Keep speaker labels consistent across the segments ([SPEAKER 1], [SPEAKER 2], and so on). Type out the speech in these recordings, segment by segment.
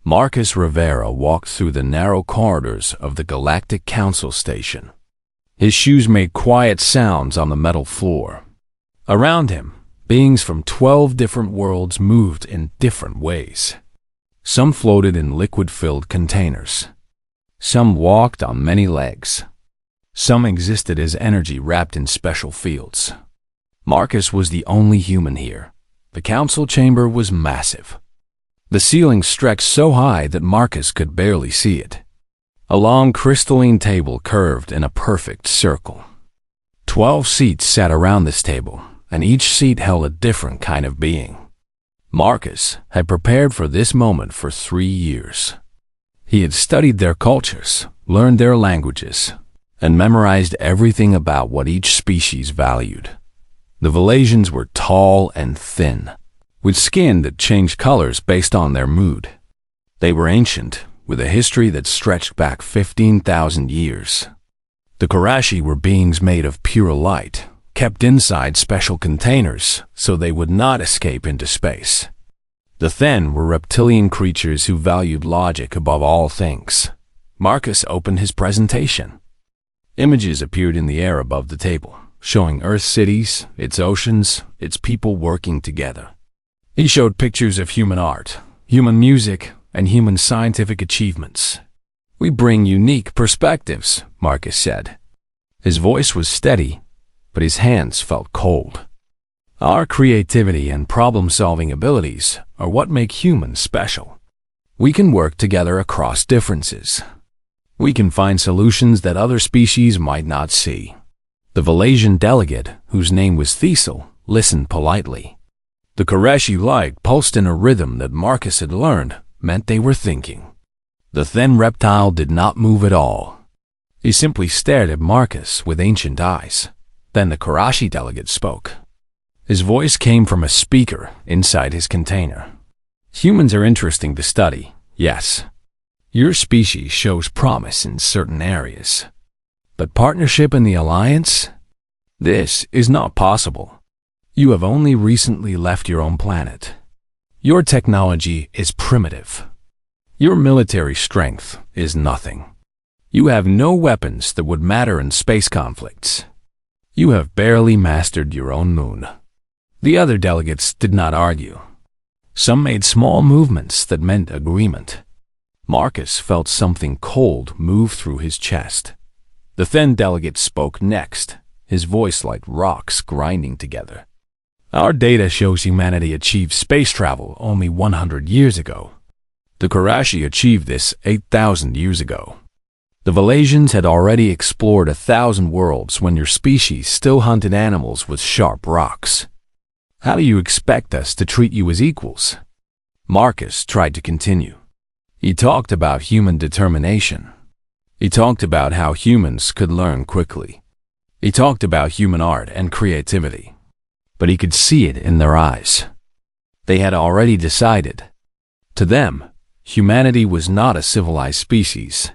[SPEAKER 1] Marcus Rivera walked through the narrow corridors of the Galactic Council station. His shoes made quiet sounds on the metal floor. Around him, beings from 12 different worlds moved in different ways. Some floated in liquid-filled containers. Some walked on many legs. Some existed as energy wrapped in special fields. Marcus was the only human here. The council chamber was massive. The ceiling stretched so high that Marcus could barely see it. A long crystalline table curved in a perfect circle. 12 seats sat around this table, and each seat held a different kind of being. Marcus had prepared for this moment for 3 years. He had studied their cultures, learned their languages, and memorized everything about what each species valued. The Valasians were tall and thin, with skin that changed colors based on their mood. They were ancient, with a history that stretched back 15,000 years. The Karashi were beings made of pure light, kept inside special containers so they would not escape into space. The Then were reptilian creatures who valued logic above all things. Marcus opened his presentation. Images appeared in the air above the table, showing Earth's cities, its oceans, its people working together. He showed pictures of human art, human music, and human scientific achievements. "We bring unique perspectives," Marcus said. His voice was steady, but his hands felt cold. "Our creativity and problem-solving abilities are what make humans special. We can work together across differences. We can find solutions that other species might not see." The Valasian delegate, whose name was Thesel, listened politely. The Karashi light pulsed in a rhythm that Marcus had learned meant they were thinking. The thin reptile did not move at all. He simply stared at Marcus with ancient eyes. Then the Karashi delegate spoke. His voice came from a speaker inside his container. "Humans are interesting to study, yes. Your species shows promise in certain areas. But partnership in the Alliance? This is not possible. You have only recently left your own planet. Your technology is primitive. Your military strength is nothing. You have no weapons that would matter in space conflicts. You have barely mastered your own moon." The other delegates did not argue. Some made small movements that meant agreement. Marcus felt something cold move through his chest. The thin delegate spoke next, his voice like rocks grinding together. "Our data shows humanity achieved space travel only 100 years ago. The Karashi achieved this 8,000 years ago. The Valasians had already explored 1,000 worlds when your species still hunted animals with sharp rocks. How do you expect us to treat you as equals?" Marcus tried to continue. He talked about human determination. He talked about how humans could learn quickly. He talked about human art and creativity. But he could see it in their eyes. They had already decided. To them, humanity was not a civilized species.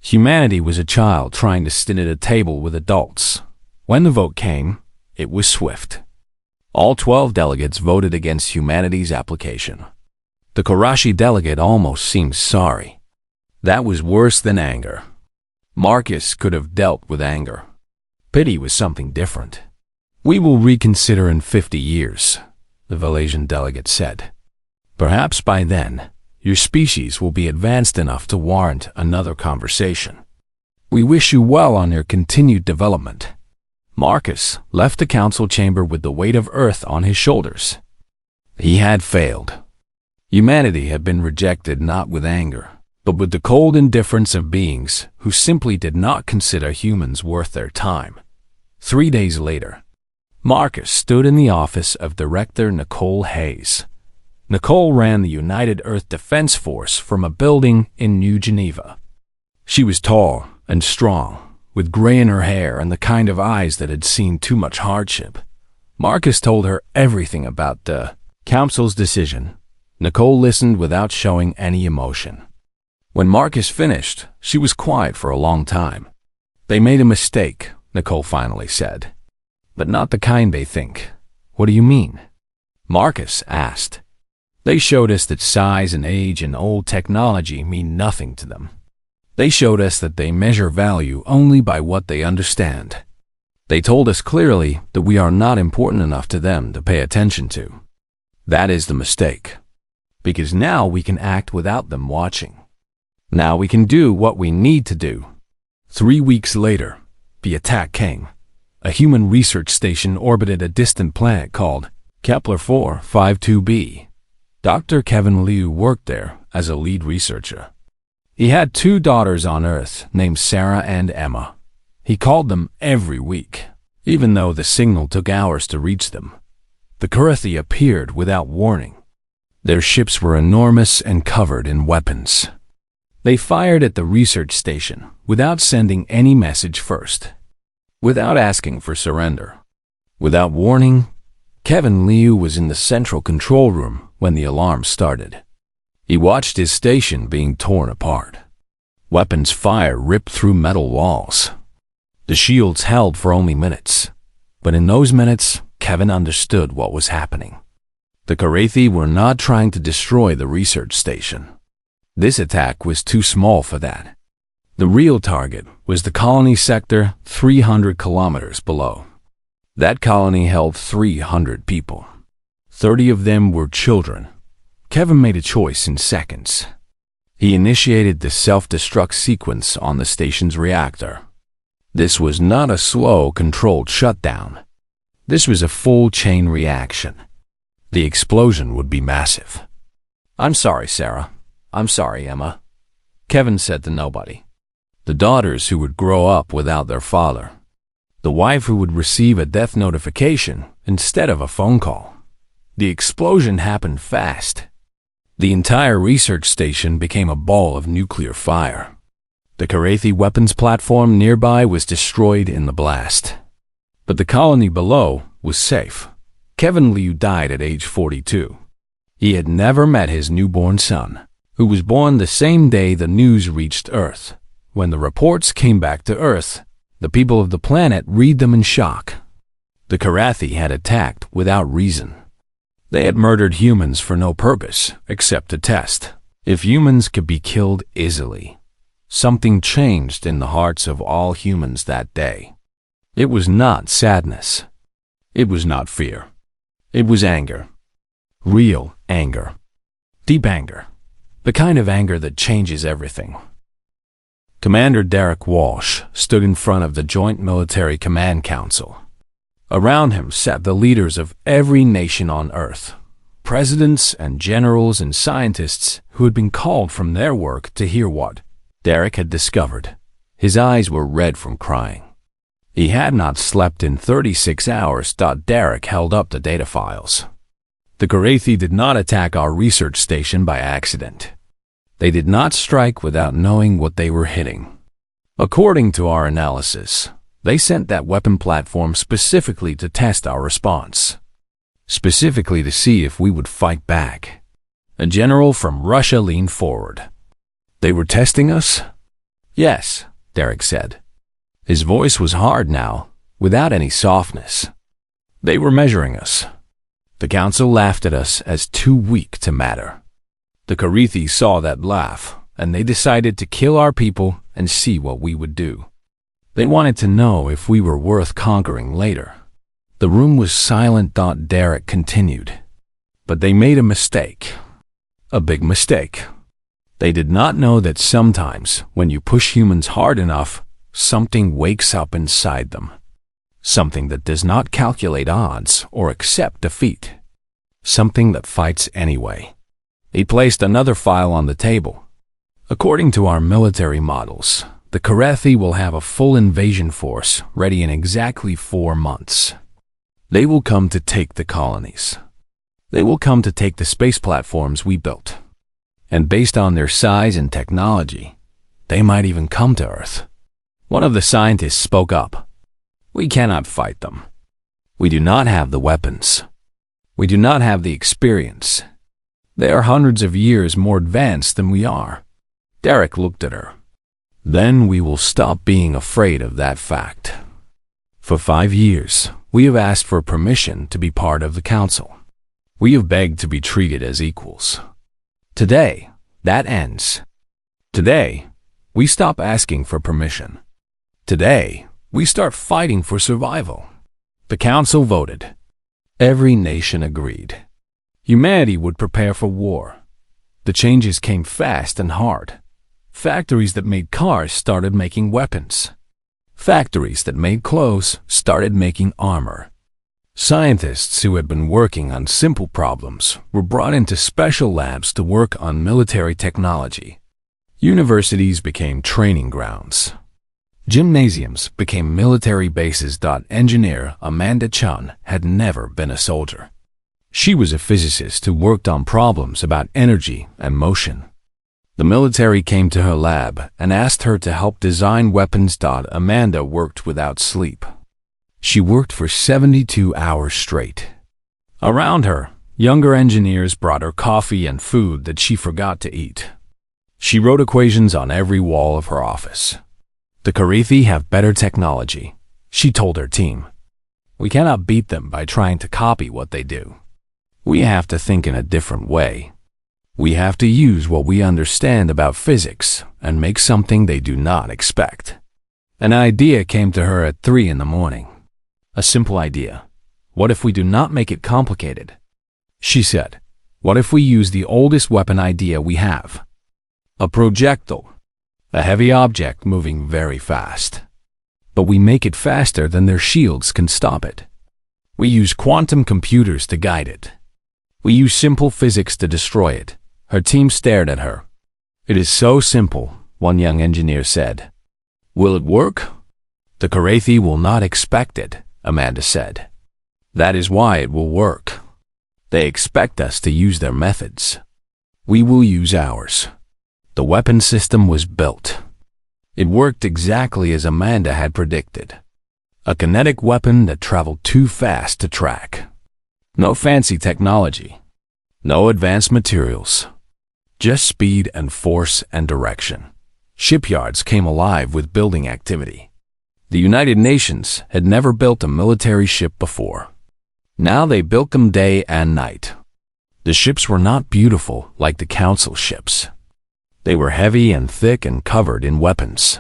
[SPEAKER 1] Humanity was a child trying to sit at a table with adults. When the vote came, it was swift. All 12 delegates voted against humanity's application. The Karashi delegate almost seemed sorry. That was worse than anger. Marcus could have dealt with anger. Pity was something different. "We will reconsider in 50 years, the Valasian delegate said. "Perhaps by then, your species will be advanced enough to warrant another conversation. We wish you well on your continued development." Marcus left the council chamber with the weight of Earth on his shoulders. He had failed. Humanity had been rejected not with anger, but with the cold indifference of beings who simply did not consider humans worth their time. 3 days later, Marcus stood in the office of Director Nicole Hayes. Nicole ran the United Earth Defense Force from a building in New Geneva. She was tall and strong, with gray in her hair and the kind of eyes that had seen too much hardship. Marcus told her everything about the council's decision. Nicole listened without showing any emotion. When Marcus finished, she was quiet for a long time. "They made a mistake," Nicole finally said. "But not the kind they think." "What do you mean?" Marcus asked. They showed us that size and age and old technology mean nothing to them. They showed us that they measure value only by what they understand. They told us clearly that we are not important enough to them to pay attention to. That is the mistake. Because now we can act without them watching. Now we can do what we need to do. 3 weeks later, the attack came. A human research station orbited a distant planet called Kepler 452b. Dr. Kevin Liu worked there as a lead researcher. He had 2 daughters on Earth named Sarah and Emma. He called them every week, even though the signal took hours to reach them. The Karathi appeared without warning. Their ships were enormous and covered in weapons. They fired at the research station without sending any message first, without asking for surrender. Without warning, Kevin Liu was in the central control room when the alarm started. He watched his station being torn apart. Weapons fire ripped through metal walls. The shields held for only minutes, but in those minutes, Kevin understood what was happening. The Karathi were not trying to destroy the research station. This attack was too small for that. The real target was the colony sector 300 kilometers below. That colony held 300 people. 30 of them were children. Kevin made a choice in seconds. He initiated the self-destruct sequence on the station's reactor. This was not a slow, controlled shutdown. This was a full chain reaction. The explosion would be massive. "I'm sorry, Sarah. I'm sorry, Emma," Kevin said to nobody. The daughters who would grow up without their father. The wife who would receive a death notification instead of a phone call. The explosion happened fast. The entire research station became a ball of nuclear fire. The Karathi weapons platform nearby was destroyed in the blast. But the colony below was safe. Kevin Liu died at age 42. He had never met his newborn son, who was born the same day the news reached Earth. When the reports came back to Earth, the people of the planet read them in shock. The Karathi had attacked without reason. They had murdered humans for no purpose except to test if humans could be killed easily. Something changed in the hearts of all humans that day. It was not sadness. It was not fear. It was anger. Real anger. Deep anger. The kind of anger that changes everything. Commander Derek Walsh stood in front of the Joint Military Command Council. Around him sat the leaders of every nation on Earth, presidents and generals and scientists who had been called from their work to hear what Derek had discovered. His eyes were red from crying. He had not slept in 36 hours. Derek held up the data files. The Karathi did not attack our research station by accident. They did not strike without knowing what they were hitting. According to our analysis, they sent that weapon platform specifically to test our response. Specifically to see if we would fight back. A general from Russia leaned forward. "They were testing us?" "Yes," Derek said. His voice was hard now, without any softness. "They were measuring us." The council laughed at us as too weak to matter. The Karathi saw that laugh, and they decided to kill our people and see what we would do. They wanted to know if we were worth conquering later. The room was silent. Derek continued. But they made a mistake. A big mistake. They did not know that sometimes, when you push humans hard enough, something wakes up inside them. Something that does not calculate odds or accept defeat. Something that fights anyway. He placed another file on the table. According to our military models, the Karathi will have a full invasion force ready in exactly 4 months. They will come to take the colonies. They will come to take the space platforms we built. And based on their size and technology, they might even come to Earth. One of the scientists spoke up. "We cannot fight them. We do not have the weapons. We do not have the experience. They are hundreds of years more advanced than we are." Derek looked at her. "Then we will stop being afraid of that fact. For 5 years, we have asked for permission to be part of the council. We have begged to be treated as equals. Today, that ends. Today, we stop asking for permission. Today, we start fighting for survival. The council voted. Every nation agreed. Humanity would prepare for war. The changes came fast and hard. Factories that made cars started making weapons. Factories that made clothes started making armor. Scientists who had been working on simple problems were brought into special labs to work on military technology. Universities became training grounds. Gymnasiums became military bases. Engineer Amanda Chun had never been a soldier. She was a physicist who worked on problems about energy and motion. The military came to her lab and asked her to help design weapons. Amanda worked without sleep. She worked for 72 hours straight. Around her, younger engineers brought her coffee and food that she forgot to eat. She wrote equations on every wall of her office. The Karithi have better technology, she told her team. We cannot beat them by trying to copy what they do. We have to think in a different way. We have to use what we understand about physics and make something they do not expect. An idea came to her at 3 in the morning. A simple idea. What if we do not make it complicated? She said, what if we use the oldest weapon idea we have? A projectile. A heavy object moving very fast. But we make it faster than their shields can stop it. We use quantum computers to guide it. We use simple physics to destroy it. Her team stared at her. It is so simple, one young engineer said. Will it work? The Karathi will not expect it, Amanda said. That is why it will work. They expect us to use their methods. We will use ours. The weapon system was built. It worked exactly as Amanda had predicted. A kinetic weapon that traveled too fast to track. No fancy technology. No advanced materials. Just speed and force and direction. Shipyards came alive with building activity. The United Nations had never built a military ship before. Now they built them day and night. The ships were not beautiful like the council ships. They were heavy and thick and covered in weapons.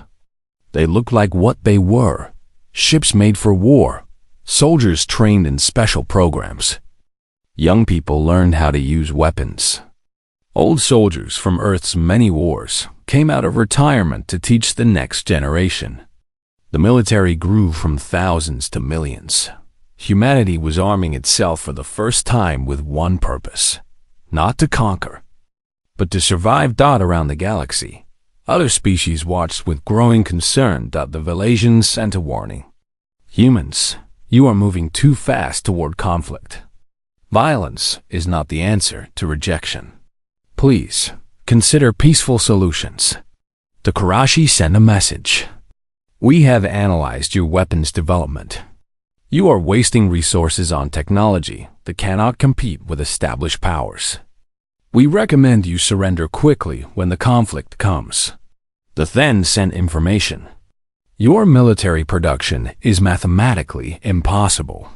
[SPEAKER 1] They looked like what they were, ships made for war, soldiers trained in special programs. Young people learned how to use weapons. Old soldiers from Earth's many wars came out of retirement to teach the next generation. The military grew from thousands to millions. Humanity was arming itself for the first time with one purpose, not to conquer, but to survive. Around the galaxy, other species watched with growing concern. The Velasians sent a warning. Humans, you are moving too fast toward conflict. Violence is not the answer to rejection. Please, consider peaceful solutions. The Karashi sent a message. We have analyzed your weapons development. You are wasting resources on technology that cannot compete with established powers. We recommend you surrender quickly when the conflict comes. The Then sent information. Your military production is mathematically impossible.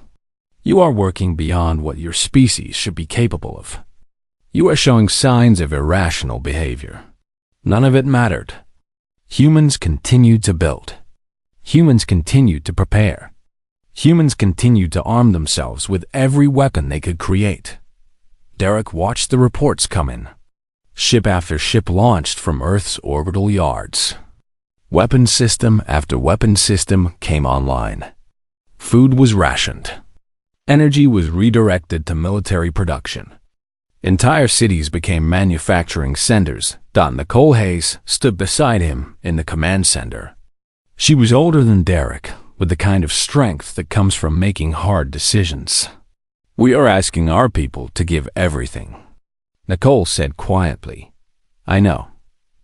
[SPEAKER 1] You are working beyond what your species should be capable of. You are showing signs of irrational behavior. None of it mattered. Humans continued to build. Humans continued to prepare. Humans continued to arm themselves with every weapon they could create. Derek watched the reports come in. Ship after ship launched from Earth's orbital yards. Weapon system after weapon system came online. Food was rationed. Energy was redirected to military production. Entire cities became manufacturing centers. Nicole Hayes stood beside him in the command center. She was older than Derek, with the kind of strength that comes from making hard decisions. We are asking our people to give everything, Nicole said quietly. I know,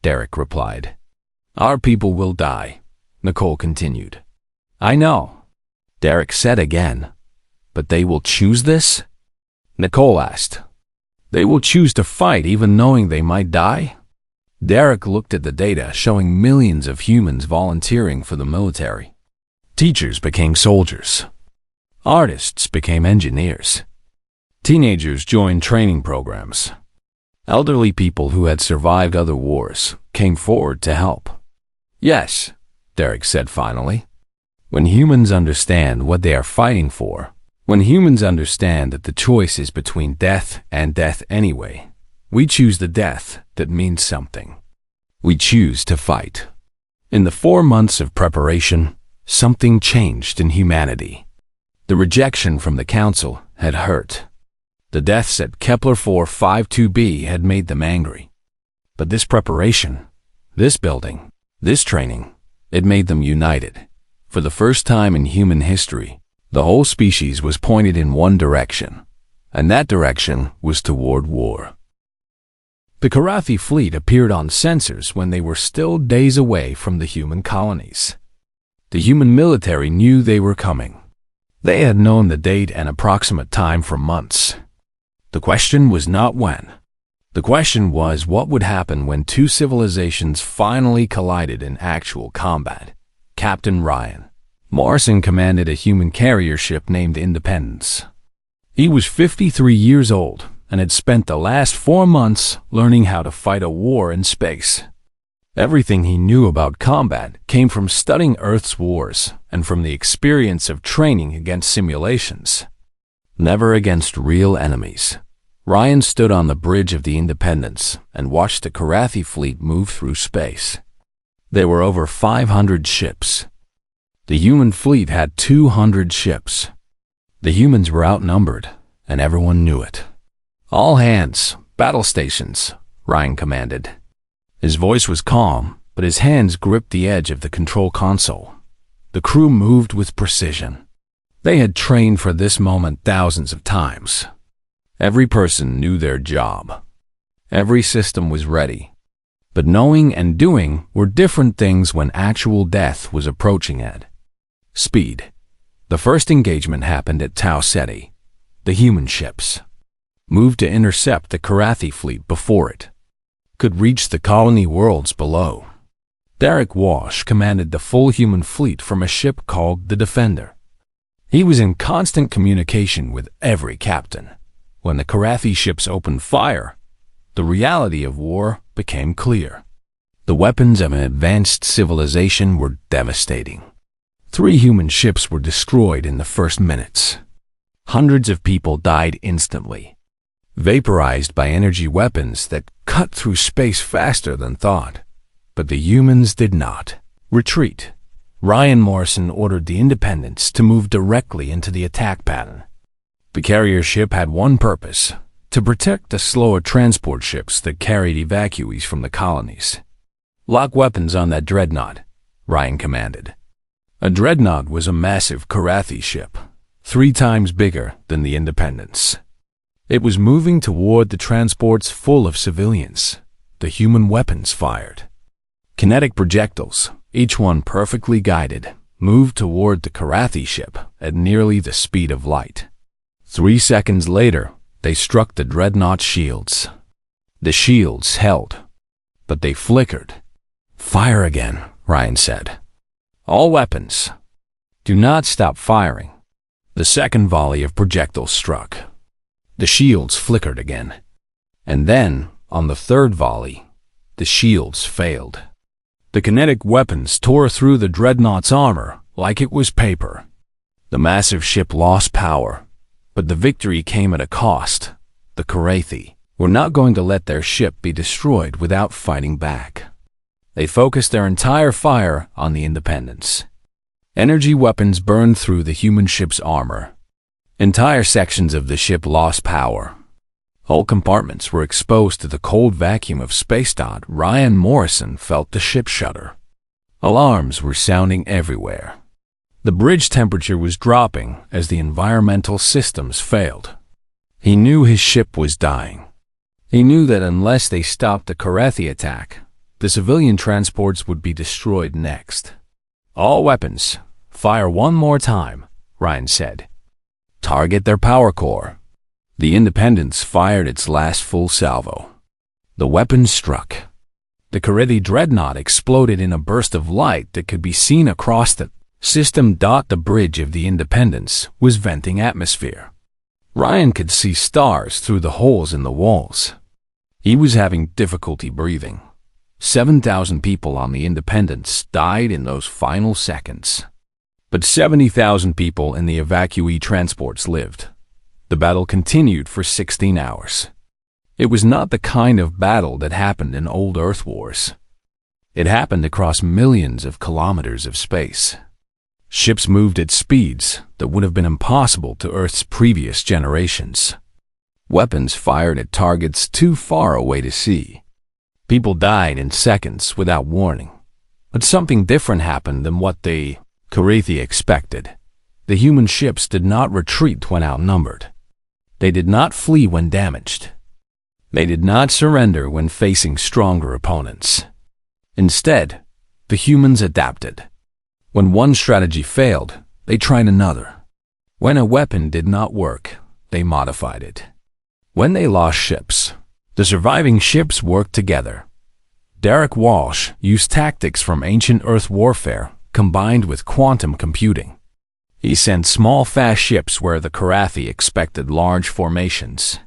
[SPEAKER 1] Derek replied. Our people will die, Nicole continued. I know, Derek said again. But they will choose this? Nicole asked. They will choose to fight even knowing they might die? Derek looked at the data showing millions of humans volunteering for the military. Teachers became soldiers. Artists became engineers. Teenagers joined training programs. Elderly people who had survived other wars came forward to help. Yes, Derek said finally. When humans understand what they are fighting for, when humans understand that the choice is between death and death anyway, we choose the death that means something. We choose to fight. In the 4 months of preparation, something changed in humanity. The rejection from the Council had hurt. The deaths at Kepler 452b had made them angry. But this preparation, this building, this training, it made them united. For the first time in human history, the whole species was pointed in one direction, and that direction was toward war. The Karathi fleet appeared on sensors when they were still days away from the human colonies. The human military knew they were coming. They had known the date and approximate time for months. The question was not when. The question was what would happen when two civilizations finally collided in actual combat. Captain Ryan Morrison commanded a human carrier ship named Independence. He was 53 years old and had spent the last 4 months learning how to fight a war in space. Everything he knew about combat came from studying Earth's wars and from the experience of training against simulations. Never against real enemies. Ryan stood on the bridge of the Independence and watched the Karathi fleet move through space. There were over 500 ships. The human fleet had 200 ships. The humans were outnumbered, and everyone knew it. All hands, battle stations, Ryan commanded. His voice was calm, but his hands gripped the edge of the control console. The crew moved with precision. They had trained for this moment thousands of times. Every person knew their job. Every system was ready. But knowing and doing were different things when actual death was approaching at speed. The first engagement happened at Tau Ceti. The human ships moved to intercept the Karathi fleet before it could reach the colony worlds below. Derek Walsh commanded the full human fleet from a ship called the Defender. He was in constant communication with every captain. When the Karathi ships opened fire, the reality of war became clear. The weapons of an advanced civilization were devastating. 3 human ships were destroyed in the first minutes. Hundreds of people died instantly, vaporized by energy weapons that cut through space faster than thought. But the humans did not retreat. Ryan Morrison ordered the Independence to move directly into the attack pattern. The carrier ship had one purpose: to protect the slower transport ships that carried evacuees from the colonies. Lock weapons on that dreadnought, Ryan commanded. A dreadnought was a massive Karathi ship, 3 times bigger than the Independence. It was moving toward the transports full of civilians. The human weapons fired. Kinetic projectiles, each one perfectly guided, moved toward the Karathi ship at nearly the speed of light. 3 seconds later, they struck the dreadnought's shields. The shields held, but they flickered. "Fire again," Ryan said. "All weapons. Do not stop firing." The second volley of projectiles struck. The shields flickered again. And then, on the third volley, the shields failed. The kinetic weapons tore through the dreadnought's armor like it was paper. The massive ship lost power, but the victory came at a cost. The Karathi were not going to let their ship be destroyed without fighting back. They focused their entire fire on the Independence. Energy weapons burned through the human ship's armor. Entire sections of the ship lost power. Whole compartments were exposed to the cold vacuum of space. Ryan Morrison felt the ship shudder. Alarms were sounding everywhere. The bridge temperature was dropping as the environmental systems failed. He knew his ship was dying. He knew that unless they stopped the Karathi attack, the civilian transports would be destroyed next. "All weapons, fire one more time," Ryan said. "Target their power core." The Independence fired its last full salvo. The weapons struck. The Karathi dreadnought exploded in a burst of light that could be seen across the system. The bridge of the Independence was venting atmosphere. Ryan could see stars through the holes in the walls. He was having difficulty breathing. 7,000 people on the Independence died in those final seconds. But 70,000 people in the evacuee transports lived. The battle continued for 16 hours. It was not the kind of battle that happened in old Earth wars. It happened across millions of kilometers of space. Ships moved at speeds that would have been impossible to Earth's previous generations. Weapons fired at targets too far away to see. People died in seconds without warning. But something different happened than what the Karathi expected. The human ships did not retreat when outnumbered. They did not flee when damaged. They did not surrender when facing stronger opponents. Instead, the humans adapted. When one strategy failed, they tried another. When a weapon did not work, they modified it. When they lost ships, the surviving ships worked together. Derek Walsh used tactics from ancient Earth warfare combined with quantum computing. He sent small fast ships where the Karathi expected large formations.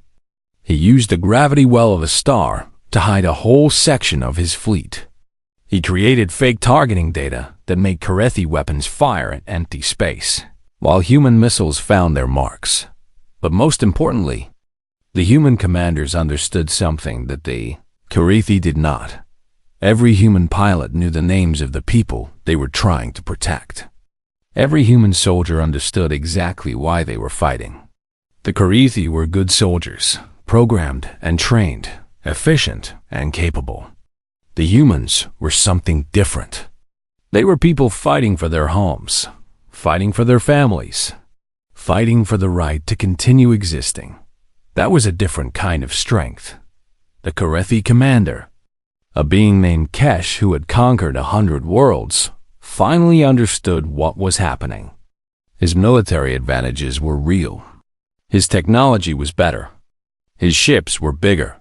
[SPEAKER 1] He used the gravity well of a star to hide a whole section of his fleet. He created fake targeting data that made Karathi weapons fire in empty space, while human missiles found their marks. But most importantly, the human commanders understood something that the Karathi did not. Every human pilot knew the names of the people they were trying to protect. Every human soldier understood exactly why they were fighting. The Karathi were good soldiers, programmed and trained, efficient and capable. The humans were something different. They were people fighting for their homes, fighting for their families, fighting for the right to continue existing. That was a different kind of strength. The Karathi commander, a being named Kesh who had conquered 100 worlds, finally understood what was happening. His military advantages were real. His technology was better. His ships were bigger.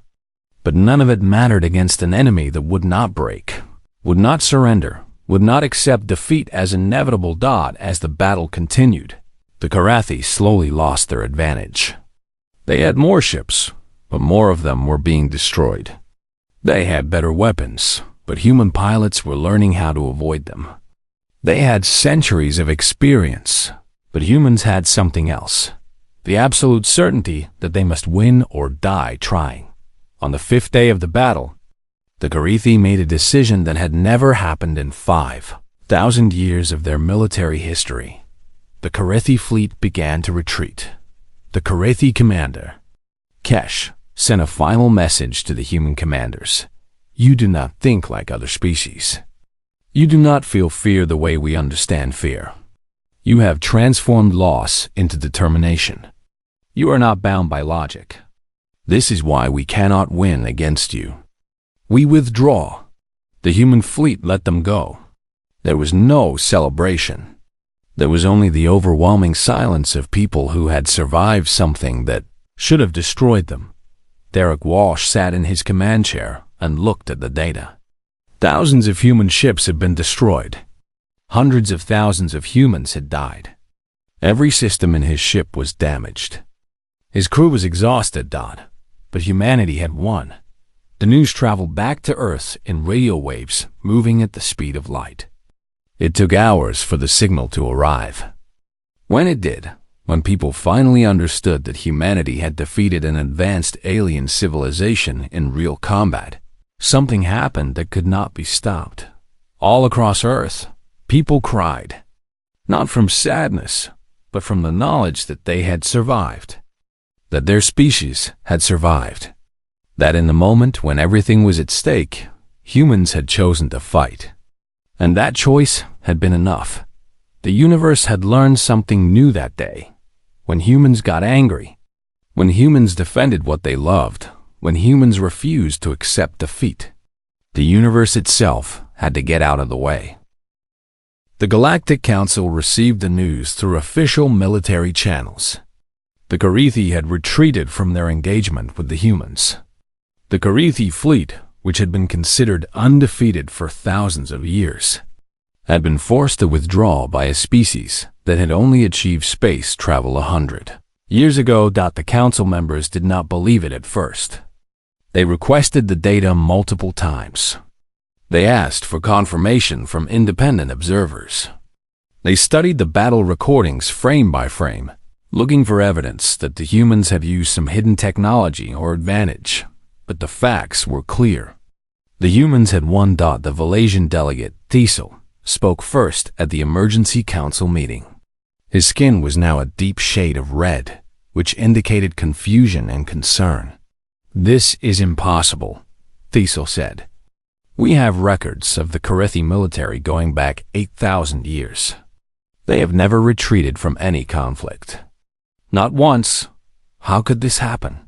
[SPEAKER 1] But none of it mattered against an enemy that would not break, would not surrender, would not accept defeat as inevitable. As the battle continued, the Karathi slowly lost their advantage. They had more ships, but more of them were being destroyed. They had better weapons, but human pilots were learning how to avoid them. They had centuries of experience, but humans had something else, the absolute certainty that they must win or die trying. On the 5th day of the battle, the Karathi made a decision that had never happened in 5,000 years of their military history. The Karathi fleet began to retreat. The Karathi commander, Kesh, sent a final message to the human commanders. You do not think like other species. You do not feel fear the way we understand fear. You have transformed loss into determination. You are not bound by logic. This is why we cannot win against you. We withdraw. The human fleet let them go. There was no celebration. There was only the overwhelming silence of people who had survived something that should have destroyed them. Derek Walsh sat in his command chair and looked at the data. Thousands of human ships had been destroyed. Hundreds of thousands of humans had died. Every system in his ship was damaged. His crew was exhausted, but humanity had won. The news traveled back to Earth in radio waves moving at the speed of light. It took hours for the signal to arrive. When it did, when people finally understood that humanity had defeated an advanced alien civilization in real combat, something happened that could not be stopped. All across Earth, people cried, not from sadness, but from the knowledge that they had survived, that their species had survived, that in the moment when everything was at stake, humans had chosen to fight. And that choice had been enough. The universe had learned something new that day. When humans got angry, when humans defended what they loved, when humans refused to accept defeat, the universe itself had to get out of the way. The Galactic Council received the news through official military channels. The Karathi had retreated from their engagement with the humans. The Karathi fleet, which had been considered undefeated for thousands of years, had been forced to withdraw by a species that had only achieved space travel 100 Years ago, the council members did not believe it at first. They requested the data multiple times. They asked for confirmation from independent observers. They studied the battle recordings frame by frame, looking for evidence that the humans had used some hidden technology or advantage, but the facts were clear. The humans had won. The Valasian delegate, Diesel, spoke first at the emergency council meeting. His skin was now a deep shade of red, which indicated confusion and concern. "This is impossible," Diesel said. "We have records of the Karithi military going back 8,000 years. They have never retreated from any conflict. Not once. How could this happen?"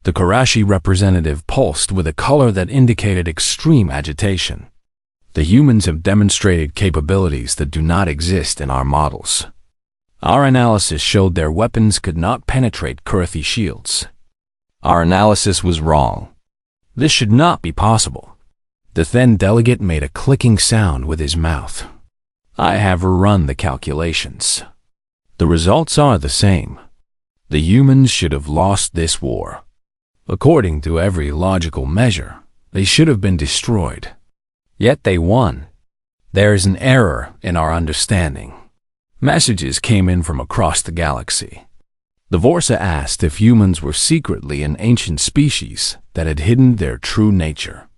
[SPEAKER 1] The Karashi representative pulsed with a color that indicated extreme agitation. "The humans have demonstrated capabilities that do not exist in our models. Our analysis showed their weapons could not penetrate Karithi shields. Our analysis was wrong. This should not be possible." The then delegate made a clicking sound with his mouth. "I have rerun the calculations. The results are the same. The humans should have lost this war. According to every logical measure, they should have been destroyed. Yet they won. There is an error in our understanding." Messages came in from across the galaxy. The Vorsa asked if humans were secretly an ancient species that had hidden their true nature.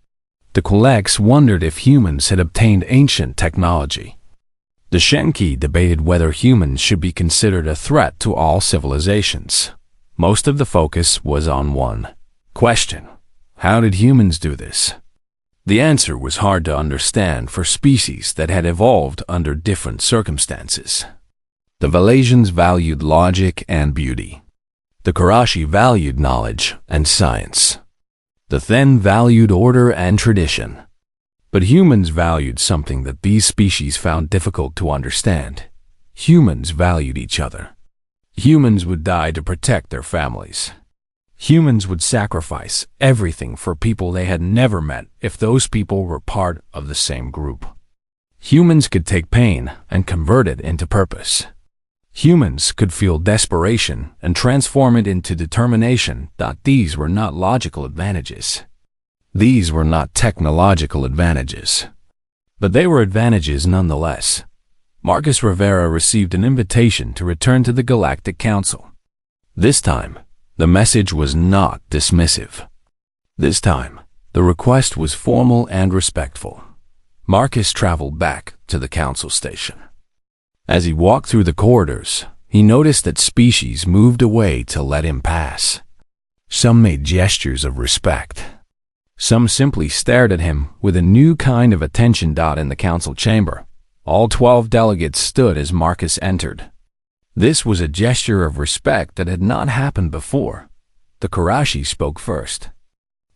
[SPEAKER 1] The Qulex wondered if humans had obtained ancient technology. The Shenki debated whether humans should be considered a threat to all civilizations. Most of the focus was on one question: how did humans do this? The answer was hard to understand for species that had evolved under different circumstances. The Valasians valued logic and beauty. The Karashi valued knowledge and science. The Then valued order and tradition. But humans valued something that these species found difficult to understand. Humans valued each other. Humans would die to protect their families. Humans would sacrifice everything for people they had never met if those people were part of the same group. Humans could take pain and convert it into purpose. Humans could feel desperation and transform it into determination. These were not logical advantages. These were not technological advantages. But they were advantages nonetheless. Marcus Rivera received an invitation to return to the Galactic Council. This time, the message was not dismissive. This time, the request was formal and respectful. Marcus traveled back to the council station. As he walked through the corridors, he noticed that species moved away to let him pass. Some made gestures of respect. Some simply stared at him with a new kind of attention. In the council chamber, all 12 delegates stood as Marcus entered. This was a gesture of respect that had not happened before. The Karashi spoke first.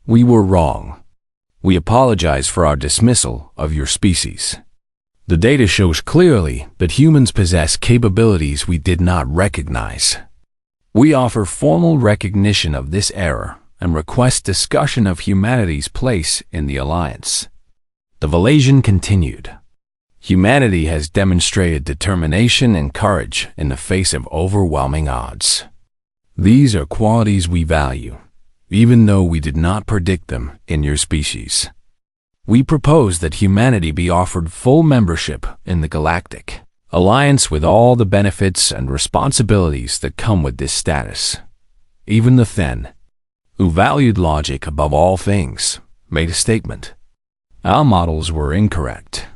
[SPEAKER 1] "We were wrong. We apologize for our dismissal of your species. The data shows clearly that humans possess capabilities we did not recognize. We offer formal recognition of this error and request discussion of humanity's place in the Alliance." The Valasian continued. "Humanity has demonstrated determination and courage in the face of overwhelming odds. These are qualities we value, even though we did not predict them in your species. We propose that humanity be offered full membership in the Galactic Alliance with all the benefits and responsibilities that come with this status." Even the Then, who valued logic above all things, made a statement. "Our models were incorrect.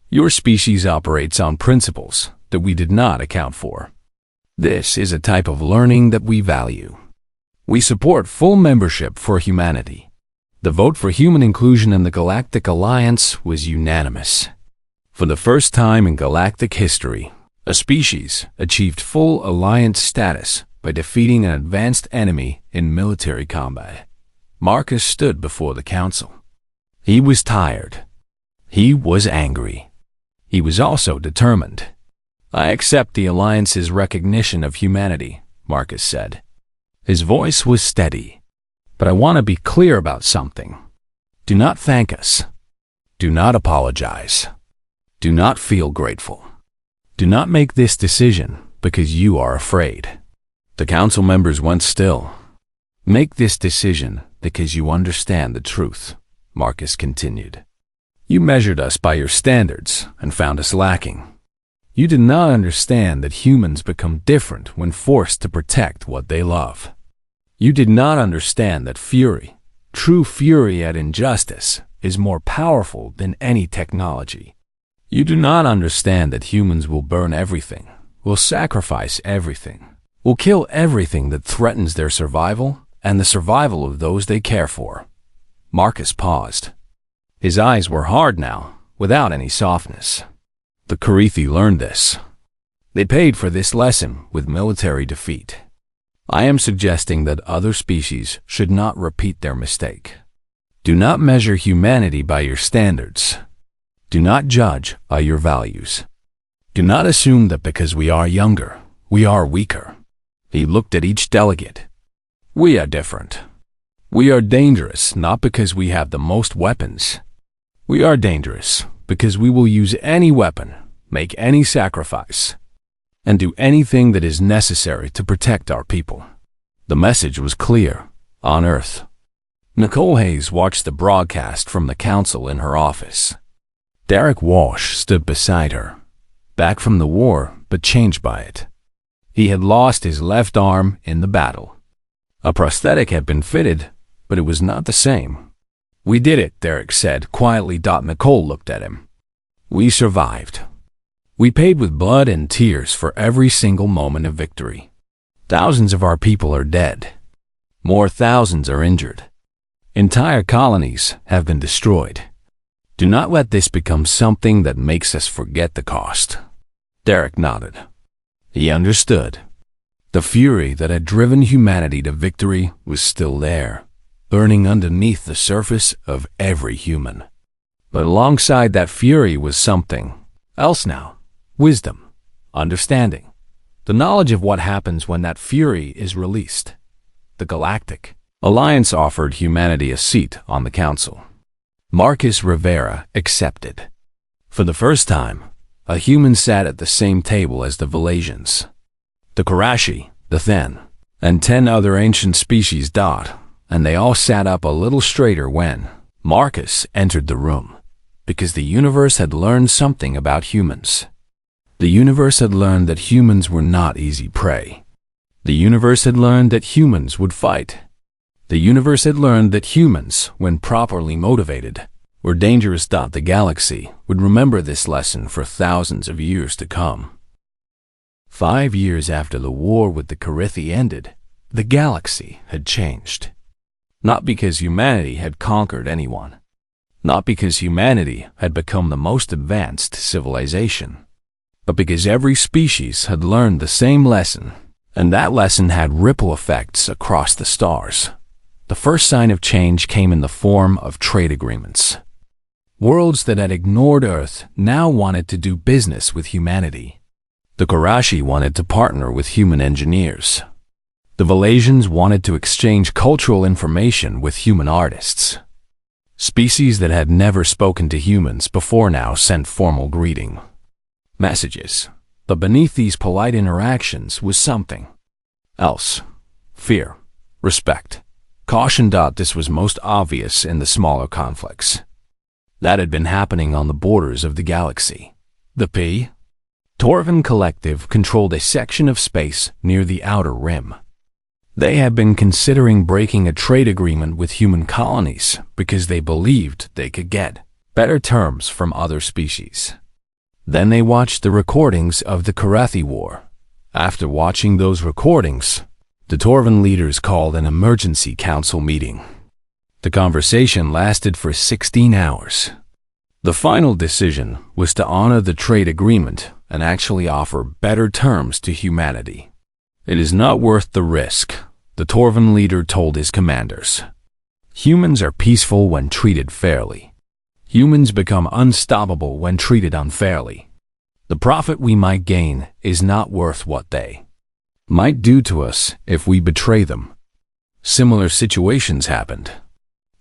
[SPEAKER 1] Your species operates on principles that we did not account for. This is a type of learning that we value. We support full membership for humanity." The vote for human inclusion in the Galactic Alliance was unanimous. For the first time in galactic history, a species achieved full Alliance status by defeating an advanced enemy in military combat. Marcus stood before the council. He was tired. He was angry. He was also determined. "I accept the Alliance's recognition of humanity," Marcus said. His voice was steady. "But I want to be clear about something. Do not thank us. Do not apologize. Do not feel grateful. Do not make this decision because you are afraid. The council members went still. Make this decision because you understand the truth, Marcus continued. You measured us by your standards and found us lacking. You did not understand that humans become different when forced to protect what they love. You did not understand that fury, true fury at injustice, is more powerful than any technology. You do not understand that humans will burn everything, will sacrifice everything, will kill everything that threatens their survival and the survival of those they care for. Marcus paused. His eyes were hard now, without any softness. The Karithi learned this. They paid for this lesson with military defeat. I am suggesting that other species should not repeat their mistake. Do not measure humanity by your standards. Do not judge by your values. Do not assume that because we are younger, we are weaker. He looked at each delegate. We are different. We are dangerous not because we have the most weapons. We are dangerous because we will use any weapon, make any sacrifice, and do anything that is necessary to protect our people. The message was clear, on Earth. Nicole Hayes watched the broadcast from the council in her office. Derek Walsh stood beside her, back from the war but changed by it. He had lost his left arm in the battle. A prosthetic had been fitted, but it was not the same. We did it, Derek said quietly. Nicole looked at him. We survived. We paid with blood and tears for every single moment of victory. Thousands of our people are dead. More thousands are injured. Entire colonies have been destroyed. Do not let this become something that makes us forget the cost. Derek nodded. He understood. The fury that had driven humanity to victory was still there, burning underneath the surface of every human. But alongside that fury was something else now. Wisdom, understanding, the knowledge of what happens when that fury is released. The Galactic Alliance offered humanity a seat on the council. Marcus Rivera accepted. For the first time, a human sat at the same table as the Valasians. The Karashi, the Then, and 10 other ancient species and they all sat up a little straighter when Marcus entered the room, because the universe had learned something about humans. The universe had learned that humans were not easy prey. The universe had learned that humans would fight. The universe had learned that humans, when properly motivated, were dangerous. The galaxy would remember this lesson for thousands of years to come. 5 years after the war with the Karithi ended, the galaxy had changed. Not because humanity had conquered anyone. Not because humanity had become the most advanced civilization. But because every species had learned the same lesson, and that lesson had ripple effects across the stars. The first sign of change came in the form of trade agreements. Worlds that had ignored Earth now wanted to do business with humanity. The Karashi wanted to partner with human engineers. The Valasians wanted to exchange cultural information with human artists. Species that had never spoken to humans before now sent formal greeting messages. But beneath these polite interactions was something else. Fear, respect, caution. This was most obvious in the smaller conflicts that had been happening on the borders of the galaxy. The P. Torvin Collective controlled a section of space near the outer rim. They had been considering breaking a trade agreement with human colonies because they believed they could get better terms from other species. Then they watched the recordings of the HFY War. After watching those recordings, the Torvin leaders called an emergency council meeting. The conversation lasted for 16 hours. The final decision was to honor the trade agreement and actually offer better terms to humanity. It is not worth the risk, the Torvin leader told his commanders. Humans are peaceful when treated fairly. Humans become unstoppable when treated unfairly. The profit we might gain is not worth what they might do to us if we betray them. Similar situations happened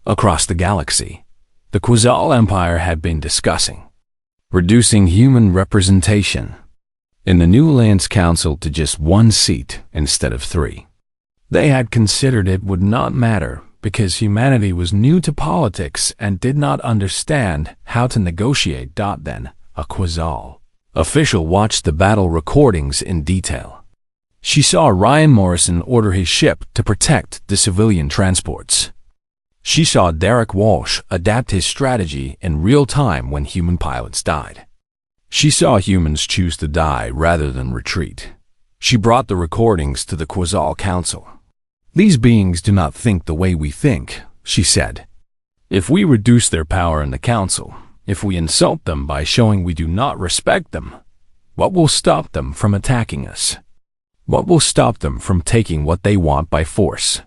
[SPEAKER 1] across the galaxy. The Quasal Empire had been discussing reducing human representation. in the new Lands Council to just one seat instead of 3. They had considered it would not matter because humanity was new to politics and did not understand how to negotiate. Then, a Quasal official watched the battle recordings in detail. She saw Ryan Morrison order his ship to protect the civilian transports. She saw Derek Walsh adapt his strategy in real time when human pilots died. She saw humans choose to die rather than retreat. She brought the recordings to the Quasal Council. "These beings do not think the way we think," she said. "If we reduce their power in the Council, if we insult them by showing we do not respect them, what will stop them from attacking us? What will stop them from taking what they want by force?"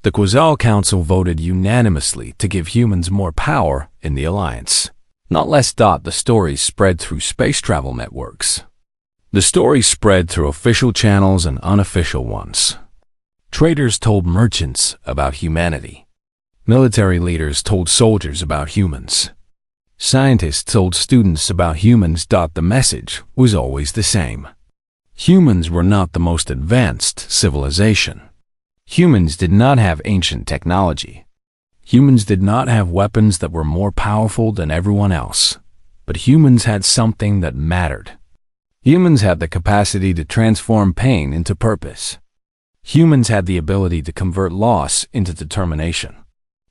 [SPEAKER 1] The Quasal Council voted unanimously to give humans more power in the Alliance, not less. The stories spread through space travel networks. The stories spread through official channels and unofficial ones. Traders told merchants about humanity. Military leaders told soldiers about humans. Scientists told students about humans. The message was always the same. Humans were not the most advanced civilization. Humans did not have ancient technology. Humans did not have weapons that were more powerful than everyone else. But humans had something that mattered. Humans had the capacity to transform pain into purpose. Humans had the ability to convert loss into determination.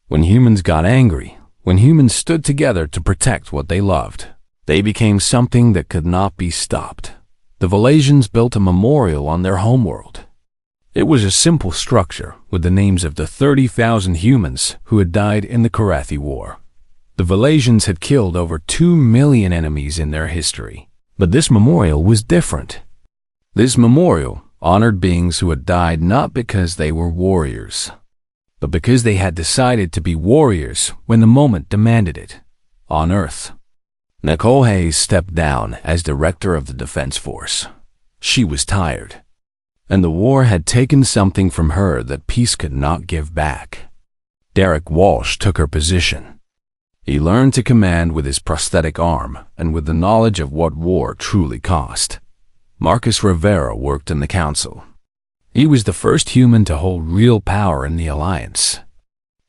[SPEAKER 1] When humans got angry, when humans stood together to protect what they loved, they became something that could not be stopped. The Valasians built a memorial on their homeworld. It was a simple structure with the names of the 30,000 humans who had died in the HFY War. The Valasians had killed over 2 million enemies in their history. But this memorial was different. This memorial honored beings who had died not because they were warriors, but because they had decided to be warriors when the moment demanded it, on Earth. Nicole Hayes stepped down as director of the Defense Force. She was tired, and the war had taken something from her that peace could not give back. Derek Walsh took her position. He learned to command with his prosthetic arm and with the knowledge of what war truly cost. Marcus Rivera worked in the Council. He was the first human to hold real power in the Alliance.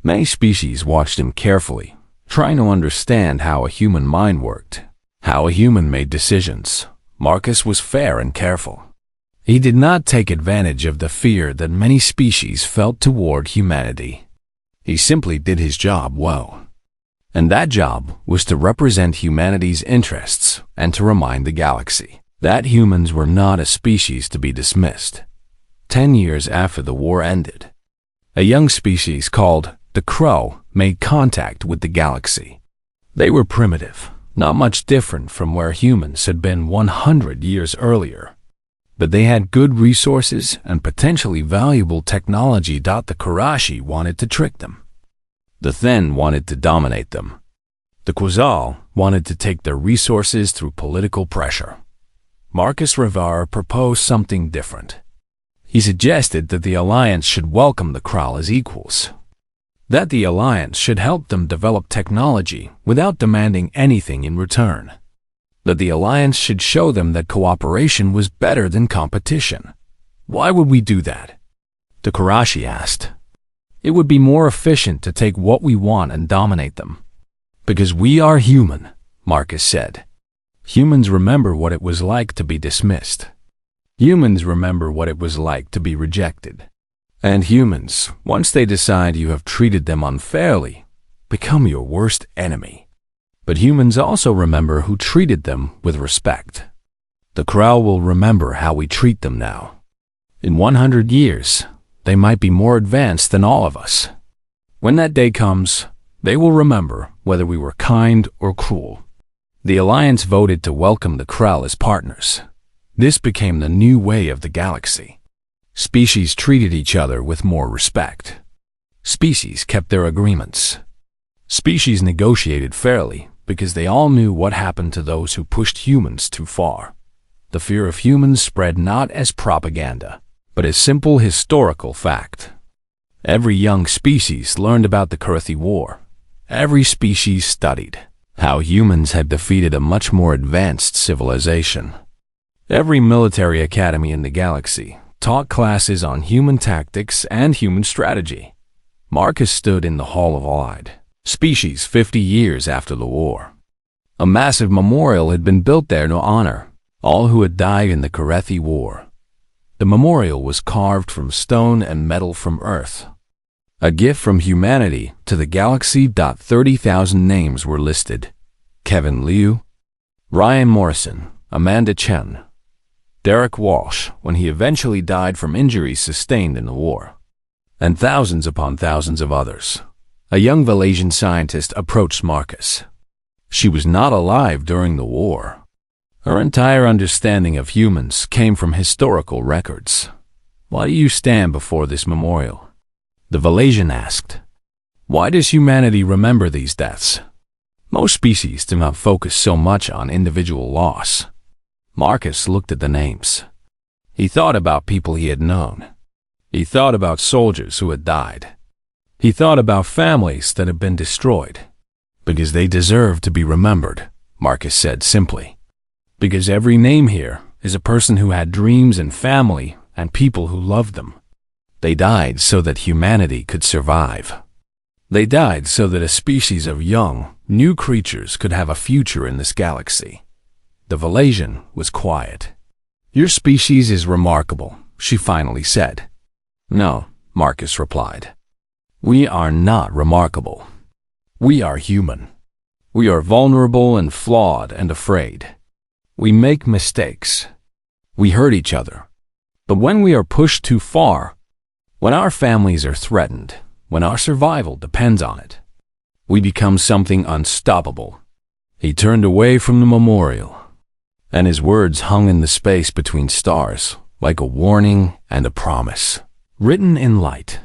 [SPEAKER 1] Many species watched him carefully, trying to understand how a human mind worked, how a human made decisions. Marcus was fair and careful. He did not take advantage of the fear that many species felt toward humanity. He simply did his job well. And that job was to represent humanity's interests and to remind the galaxy that humans were not a species to be dismissed. 10 years after the war ended, a young species called the Crow made contact with the galaxy. They were primitive, not much different from where humans had been 100 years earlier. But they had good resources and potentially valuable technology. The Karashi wanted to trick them. The Then wanted to dominate them. The Quasal wanted to take their resources through political pressure. Marcus Rivera proposed something different. He suggested that the Alliance should welcome the Kral as equals. That the Alliance should help them develop technology without demanding anything in return. That the Alliance should show them that cooperation was better than competition. Why would we do that? The Karashi asked. It would be more efficient to take what we want and dominate them. Because we are human, Marcus said. Humans remember what it was like to be dismissed. Humans remember what it was like to be rejected. And humans, once they decide you have treated them unfairly, become your worst enemy. But humans also remember who treated them with respect. The Kral will remember how we treat them now. In 100 years, they might be more advanced than all of us. When that day comes, they will remember whether we were kind or cruel. The Alliance voted to welcome the Kral as partners. This became the new way of the galaxy. Species treated each other with more respect. Species kept their agreements. Species negotiated fairly because they all knew what happened to those who pushed humans too far. The fear of humans spread not as propaganda, but as simple historical fact. Every young species learned about the HFY War. Every species studied how humans had defeated a much more advanced civilization. Every military academy in the galaxy taught classes on human tactics and human strategy. Marcus stood in the Hall of Allied Species 50 years after the war. A massive memorial had been built there to honor all who had died in the HFY War. The memorial was carved from stone and metal from Earth. A gift from humanity to the galaxy. 30,000 names were listed. Kevin Liu, Ryan Morrison, Amanda Chen, Derek Walsh, when he eventually died from injuries sustained in the war, and thousands upon thousands of others. A young Valasian scientist approached Marcus. She was not alive during the war. Her entire understanding of humans came from historical records. Why do you stand before this memorial? The Valasian asked. Why does humanity remember these deaths? Most species do not focus so much on individual loss. Marcus looked at the names. He thought about people he had known. He thought about soldiers who had died. He thought about families that had been destroyed. Because they deserve to be remembered, Marcus said simply. Because every name here is a person who had dreams and family and people who loved them. They died so that humanity could survive. They died so that a species of young, new creatures could have a future in this galaxy. The Valasian was quiet. Your species is remarkable, she finally said. No, Marcus replied. We are not remarkable. We are human. We are vulnerable and flawed and afraid. We make mistakes. We hurt each other. But when we are pushed too far, when our families are threatened, when our survival depends on it, we become something unstoppable. He turned away from the memorial, and his words hung in the space between stars, like a warning and a promise. Written in light,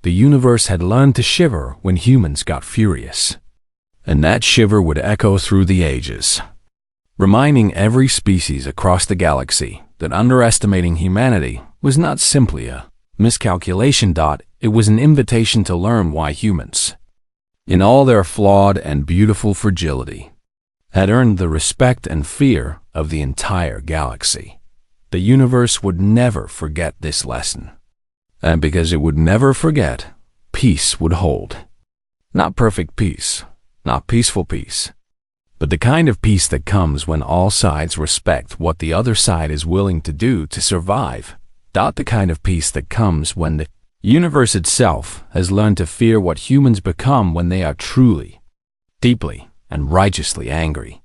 [SPEAKER 1] the universe had learned to shiver when humans got furious, and that shiver would echo through the ages, reminding every species across the galaxy that underestimating humanity was not simply a miscalculation. It was an invitation to learn why humans, in all their flawed and beautiful fragility, had earned the respect and fear of the entire galaxy. The universe would never forget this lesson. And because it would never forget, peace would hold. Not perfect peace, not peaceful peace, but the kind of peace that comes when all sides respect what the other side is willing to do to survive. The kind of peace that comes when the universe itself has learned to fear what humans become when they are truly, deeply, and righteously angry.